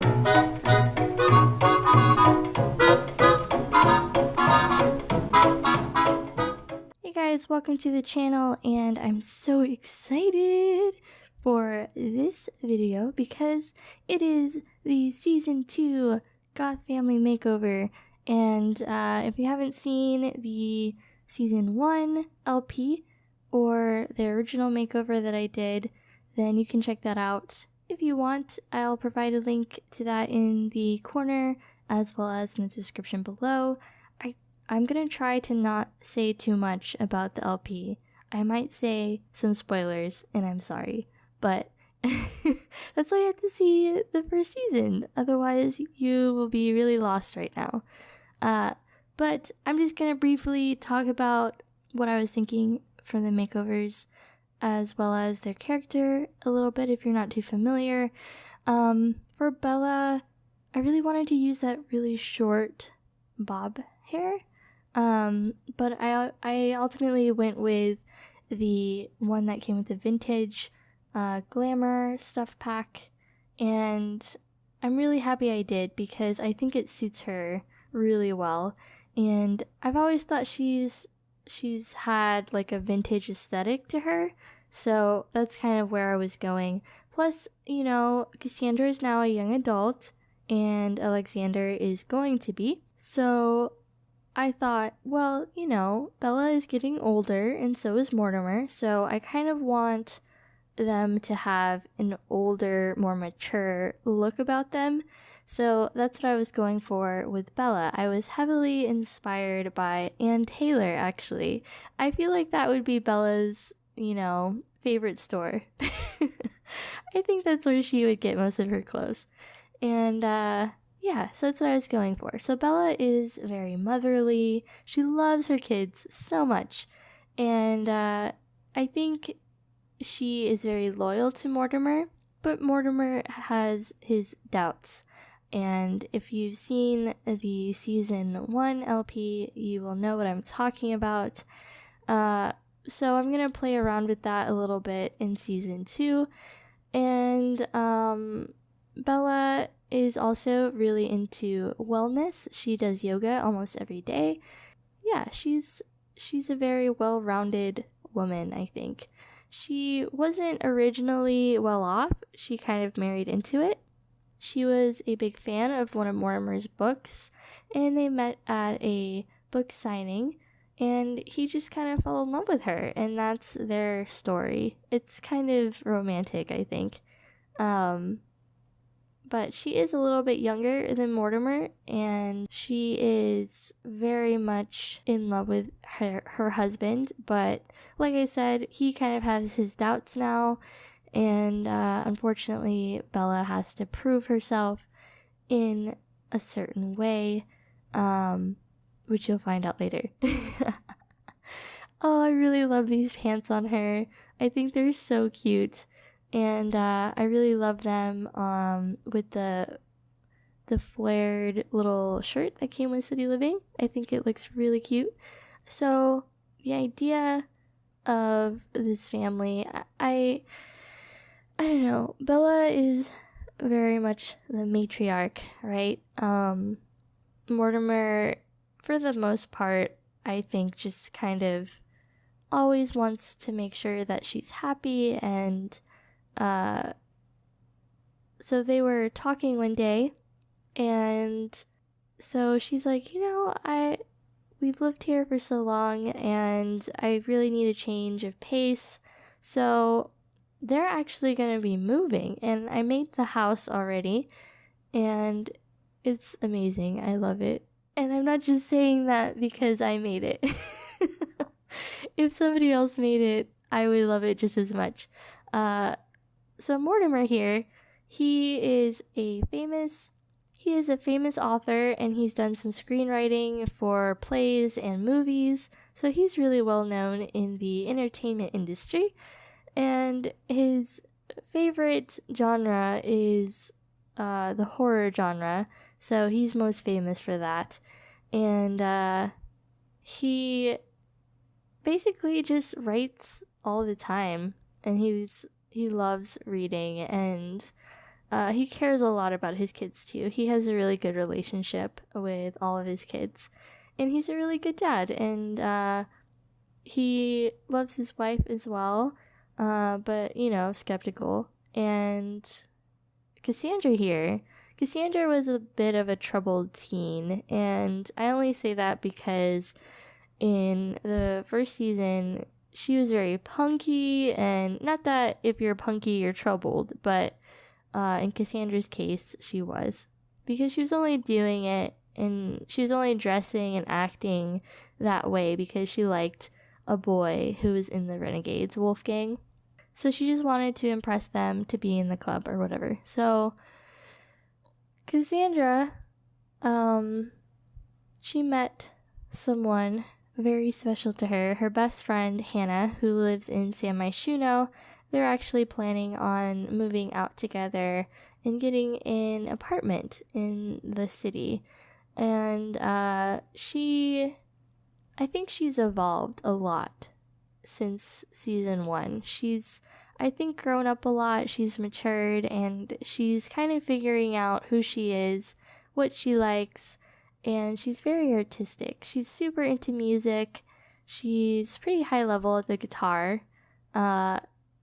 Hey guys, welcome to the channel, and I'm so excited for this video because it is the Season 2 Goth Family Makeover, and if you haven't seen the Season 1 LP or the original makeover that I did, then you can check that out. If you want, I'll provide a link to that in the corner as well as in the description below. I'm gonna try to not say too much about the LP. I might say some spoilers, and I'm sorry, but that's why you have to see the first season. Otherwise, you will be really lost right now. But I'm just gonna briefly talk about what I was thinking for the makeovers, as well as their character a little bit if you're not too familiar. For Bella, I really wanted to use that really short bob hair. But I ultimately went with the one that came with the vintage glamour stuff pack, and I'm really happy I did because I think it suits her really well. And I've always thought she's had like a vintage aesthetic to her, so that's kind of where I was going. Plus, you know, Cassandra is now a young adult and Alexander is going to be, so I thought, well, you know, Bella is getting older and so is Mortimer, so I kind of want them to have an older, more mature look about them. So that's what I was going for with Bella. I was heavily inspired by Ann Taylor, actually. I feel like that would be Bella's, you know, favorite store. I think that's where she would get most of her clothes. And, yeah, so that's what I was going for. So Bella is very motherly. She loves her kids so much. And I think she is very loyal to Mortimer, but Mortimer has his doubts. And if you've seen the Season 1 LP, you will know what I'm talking about. So I'm going to play around with that a little bit in Season 2. And Bella is also really into wellness. She does yoga almost every day. Yeah, she's a very well-rounded woman, I think. She wasn't originally well off. She kind of married into it. She was a big fan of one of Mortimer's books, and they met at a book signing, and he just kind of fell in love with her, and that's their story. It's kind of romantic, I think. But she is a little bit younger than Mortimer, and she is very much in love with her husband. But like I said, he kind of has his doubts now, and unfortunately, Bella has to prove herself in a certain way, which you'll find out later. Oh, I really love these pants on her. I think they're so cute. And I really love them with the flared little shirt that came with City Living. I think it looks really cute. So the idea of this family, I don't know. Bella is very much the matriarch, right? Mortimer, for the most part, I think just kind of always wants to make sure that she's happy, and so they were talking one day, and so she's like, you know, we've lived here for so long, and I really need a change of pace, so they're actually going to be moving, and I made the house already, and it's amazing. I love it. And I'm not just saying that because I made it. If somebody else made it, I would love it just as much. So Mortimer here, he is a famous author, and he's done some screenwriting for plays and movies, so he's really well known in the entertainment industry, and his favorite genre is the horror genre, so he's most famous for that. And he basically just writes all the time, and he loves reading, and he cares a lot about his kids too. He has a really good relationship with all of his kids, and he's a really good dad, and he loves his wife as well, but, you know, skeptical. And Cassandra was a bit of a troubled teen, and I only say that because in the first season, she was very punky, and not that if you're punky, you're troubled, but in Cassandra's case, she was. Because she was only doing it, and she was only dressing and acting that way because she liked a boy who was in the Renegades Wolf Gang. So she just wanted to impress them to be in the club or whatever. So Cassandra, she met someone very special to her, her best friend Hannah, who lives in San Myshuno. They're actually planning on moving out together and getting an apartment in the city. And I think she's evolved a lot since season 1. She's, I think, grown up a lot. She's matured, and she's kind of figuring out who she is, what she likes, and she's very artistic. She's super into music. She's pretty high level at the guitar.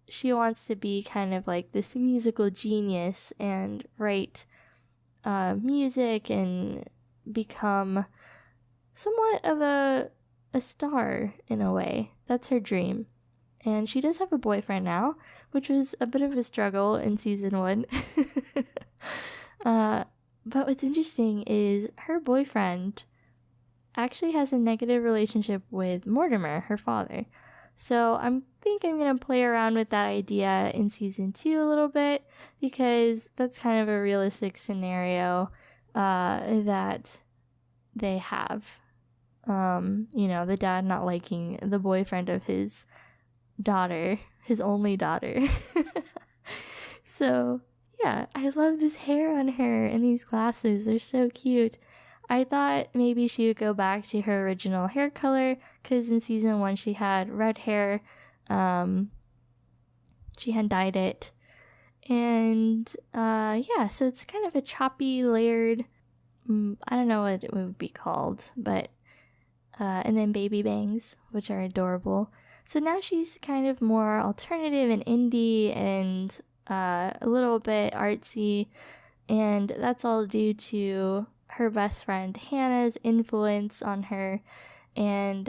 She wants to be kind of like this musical genius and write music and become somewhat of a star in a way. That's her dream. And she does have a boyfriend now, which was a bit of a struggle in season 1. But what's interesting is her boyfriend actually has a negative relationship with Mortimer, her father. So I think I'm going to play around with that idea in season 2 a little bit, because that's kind of a realistic scenario that they have. You know, the dad not liking the boyfriend of his daughter, his only daughter. So, yeah, I love this hair on her and these glasses. They're so cute. I thought maybe she would go back to her original hair color, because in season 1 she had red hair. She had dyed it. And, yeah, so it's kind of a choppy, layered, I don't know what it would be called, but, and then baby bangs, which are adorable. So now she's kind of more alternative and indie and a little bit artsy, and that's all due to her best friend Hannah's influence on her. And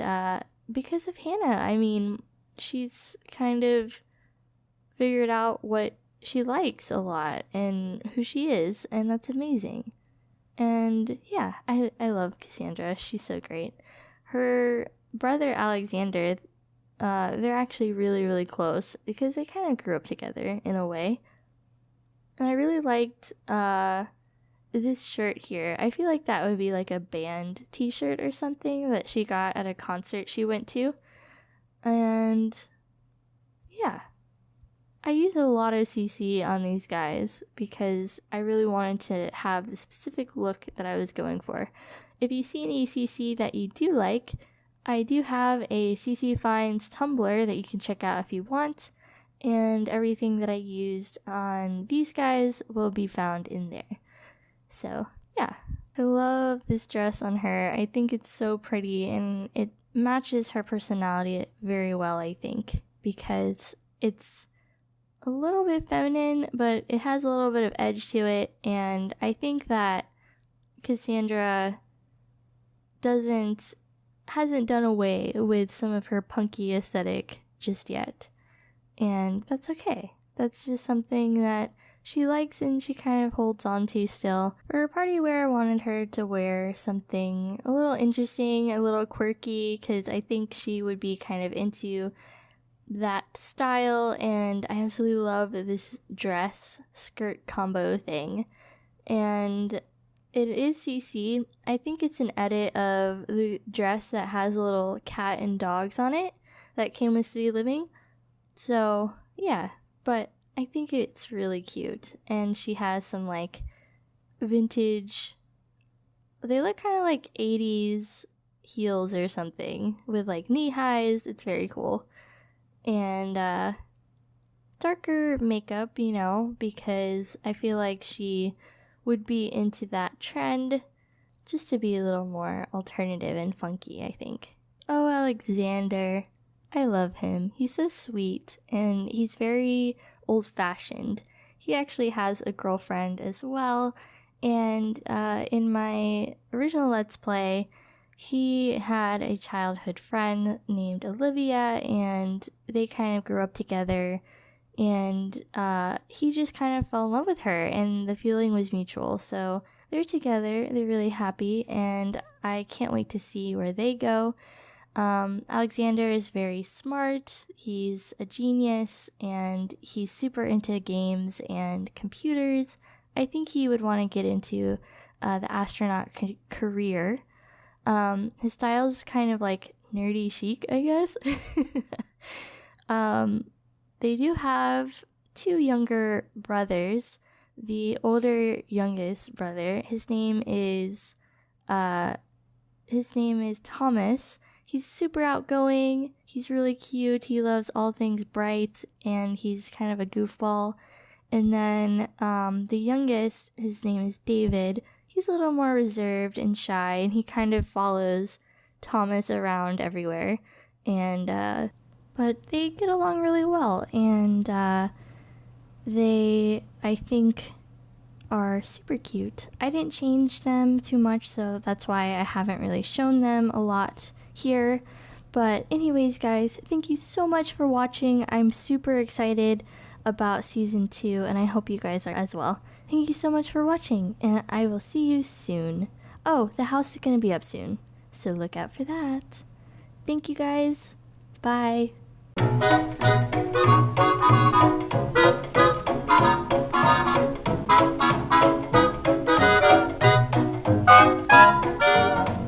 because of Hannah, I mean, she's kind of figured out what she likes a lot and who she is, and that's amazing. And yeah, I love Cassandra. She's so great. Her brother Alexander, they're actually really, really close because they kind of grew up together in a way. And I really liked this shirt here. I feel like that would be like a band t-shirt or something that she got at a concert she went to. And yeah, I use a lot of CC on these guys because I really wanted to have the specific look that I was going for. If you see any CC that you do like, I do have a CC Finds Tumblr that you can check out if you want, and everything that I used on these guys will be found in there. So, yeah. I love this dress on her. I think it's so pretty, and it matches her personality very well, I think, because it's a little bit feminine, but it has a little bit of edge to it, and I think that Cassandra hasn't done away with some of her punky aesthetic just yet. And that's okay. That's just something that she likes and she kind of holds on to still. For her party wear, I wanted her to wear something a little interesting, a little quirky, because I think she would be kind of into that style, and I absolutely love this dress skirt combo thing. And it is CC. I think it's an edit of the dress that has a little cat and dogs on it that came with City Living. So, yeah, but I think it's really cute. And she has some, like, vintage, they look kind of like 80s heels or something with, like, knee highs. It's very cool. And, darker makeup, you know, because I feel like she would be into that trend just to be a little more alternative and funky, I think. Oh, Alexander. I love him. He's so sweet and he's very old-fashioned. He actually has a girlfriend as well, and in my original Let's Play, he had a childhood friend named Olivia, and they kind of grew up together, and he just kind of fell in love with her, and the feeling was mutual. So they're together, they're really happy, and I can't wait to see where they go. Alexander is very smart, he's a genius, and he's super into games and computers. I think he would want to get into the astronaut career. His style is kind of like nerdy chic, I guess. They do have 2 younger brothers. The older youngest brother, his name is Thomas. He's super outgoing, he's really cute, he loves all things bright, and he's kind of a goofball. And then the youngest, his name is David. He's a little more reserved and shy, and he kind of follows Thomas around everywhere. And but they get along really well, and they, I think, are super cute. I didn't change them too much, so that's why I haven't really shown them a lot here. But anyways, guys, thank you so much for watching. I'm super excited about season 2, and I hope you guys are as well. Thank you so much for watching, and I will see you soon. Oh, the house is going to be up soon, so look out for that. Thank you guys. Bye.